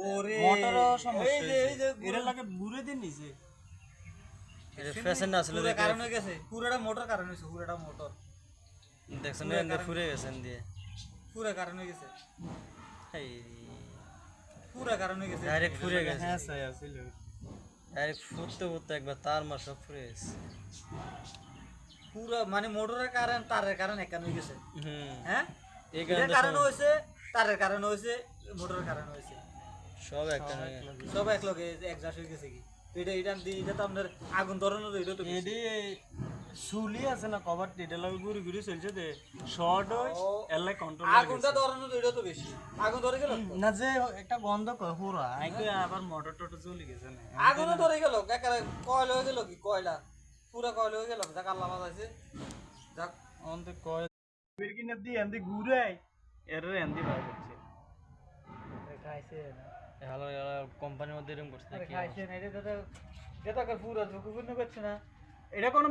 ওরে মোটরও সমস্যা এই যে এর লাগে বুড়ে দিন নিছে এটা ফ্যাশন না আসলে পুরো কারণ হয়ে গেছে পুরোটা মোটর কারণ হয়েছে পুরোটা মোটর দেখছেন না ফুরে গেছেন দিয়ে পুরো কারণ হয়ে গেছে এই পুরো কারণ হয়ে গেছে ডাইরেক্ট ফুরে গেছে হ্যাঁ স্যার আছিল ডাইরেক্ট ফুটতে ফুটতে একবার তার মার সব ফুরে গেছে পুরো মানে মোটরের কারণ তারের কারণ একান হয়ে গেছে হ্যাঁ এই এটার কারণ হয়েছে তারের কারণ হয়েছে মোটরের কারণ হয়েছে সব একটা সব এক লগে একজাস্ট হয়ে গেছে কি তো এটা তো আপনার আগুন ধরানোর এটা তো বেশি। এডি সুলি আছে না কভার এটা লাগে গুড়ি গুড়ি চলছে দে শর্ট হয় এর লাগে কন্ট্রোল আগুনটা ধরানোর এটা তো বেশি আগুন ধরে গেল না যে একটা গন্ধ কয় পুরা আইকে আবার মোটর টটর চলে গেছে না আগুনও ধরে গেল একেবারে কয়লা হয়ে গেল কি কয়লা পুরা কয়লা হয়ে গেল যাক আল্লাহ বাঁচাইছে যাক অন্তে কয় বের কিনে দি এন্দি ঘুরে এর এন্দি বাইর করছে খাইছে না হ্যালো কোম্পানির মধ্যে এরকম করছে খাইছে না এটা পুরা ঝুঁকি পূর্ণ করছে না এটা কোনো